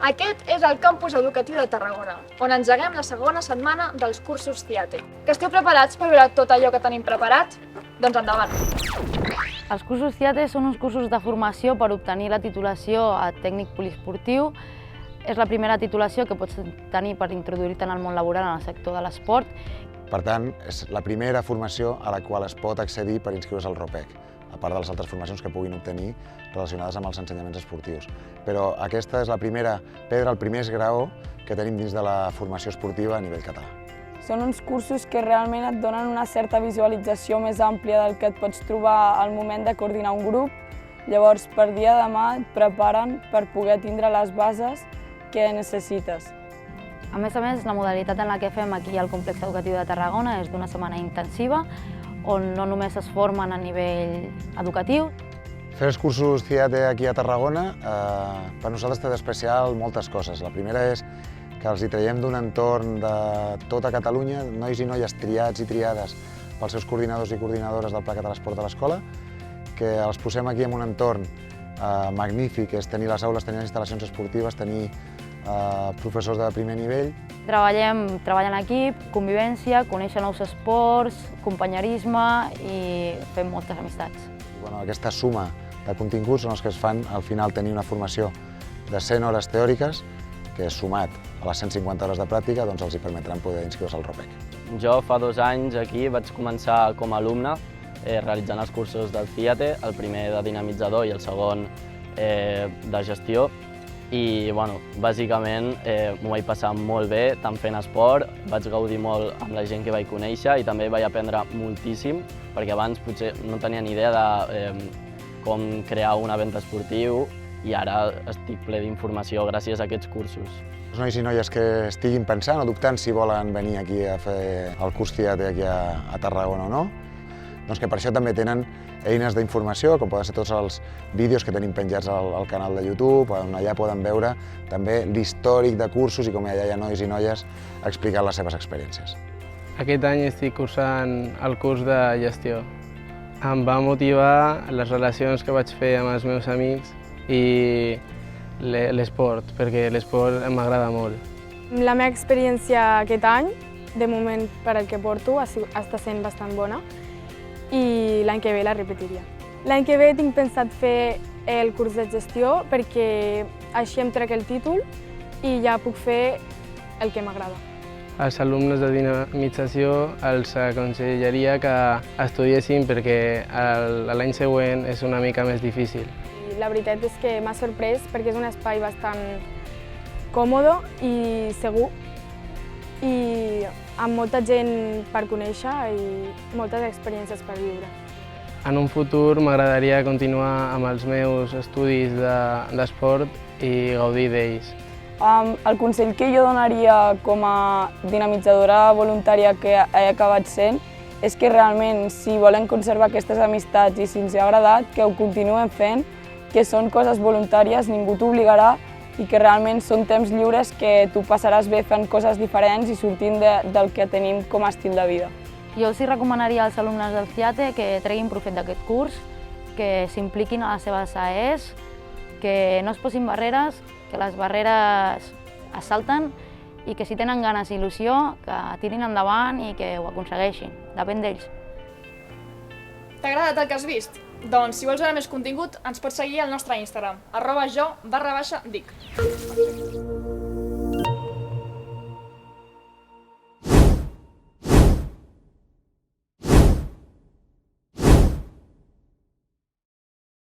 Aquest és el campus educatiu de Tarragona, on engeguem la segona setmana dels cursos CIATE. Que esteu preparats per veure tot allò que tenim preparat? Doncs endavant! Els cursos CIATE són uns cursos de formació per obtenir la titulació a tècnic poliesportiu. És la primera titulació que pots tenir per introduir-te en el món laboral en el sector de l'esport. Per tant, és la primera formació a la qual es pot accedir per inscriure's al ROPEC, a part de les altres formacions que puguin obtenir relacionades amb els ensenyaments esportius. Però aquesta és la primera pedra, el primer esgraó que tenim dins de la formació esportiva a nivell català. Són uns cursos que realment et donen una certa visualització més àmplia del que et pots trobar al moment de coordinar un grup. Llavors, per dia de demà et preparen per poder tindre les bases que necessites. A més, la modalitat en la que fem aquí al Complex Educatiu de Tarragona és d'una setmana intensiva, on no només es formen a nivell educatiu. Fer els cursos CIATE aquí a Tarragona per nosaltres té d'especial moltes coses. La primera és que els hi traiem d'un entorn de tota Catalunya, nois i noies triats i triades pels seus coordinadors i coordinadores del Pla Català Esport de l'Escola, que els posem aquí en un entorn magnífic, és tenir les aules, tenir les instal·lacions esportives, tenir professors de primer nivell. Treballem en equip, convivència, conèixer nous esports, companyerisme i fem moltes amistats. Aquesta suma de continguts són els que es fan al final tenir una formació de 100 hores teòriques que, sumat a les 150 hores de pràctica, doncs els hi permetran poder inscriure's al ROPEC. Jo fa 2 anys aquí vaig començar com a alumne realitzant els cursos del CIATE, el primer de dinamitzador i el segon de gestió. I bàsicament m'ho vaig passar molt bé, tant fent esport, vaig gaudir molt amb la gent que vaig conèixer i també vaig aprendre moltíssim, perquè abans potser no tenia ni idea de com crear un event esportiu i ara estic ple d'informació gràcies a aquests cursos. Els nois i noies que estiguin pensant o dubtant si volen venir aquí a fer el curs CIATE aquí a Tarragona o no, doncs que per això també tenen eines d'informació, com poden ser tots els vídeos que tenim penjats al canal de YouTube, on allà poden veure també l'històric de cursos i com allà hi ha nois i noies explicant les seves experiències. Aquest any estic cursant el curs de gestió. Em va motivar les relacions que vaig fer amb els meus amics i l'esport, perquè l'esport m'agrada molt. La meva experiència aquest any, de moment per al que porto, està sent bastant bona i l'any que ve la repetiria. L'any que ve tinc pensat fer el curs de gestió perquè així em trec el títol i ja puc fer el que m'agrada. Als alumnes de dinamització els aconsellaria que estudiessin perquè l'any següent és una mica més difícil. La veritat és que m'ha sorprès perquè és un espai bastant còmode i segur i amb molta gent per conèixer i moltes experiències per viure. En un futur m'agradaria continuar amb els meus estudis d'esport i gaudir d'ells. El consell que jo donaria com a dinamitzadora voluntària que he acabat sent és que realment, si volen conservar aquestes amistats i si els ha agradat, que ho continuen fent, que són coses voluntàries, ningú t'obligarà i que realment són temps lliures que tu passaràs bé fent coses diferents i sortint del que tenim com a estil de vida. Jo els recomanaria als alumnes del CIATE que treguin profit d'aquest curs, que s'impliquin a les seves AEs, que no es posin barreres, que les barreres es salten i que si tenen ganes i il·lusió, que tirin endavant i que ho aconsegueixin. Depèn d'ells. T'ha agradat el que has vist? Doncs si vols veure més contingut ens pots seguir al nostre Instagram, @jo_dic.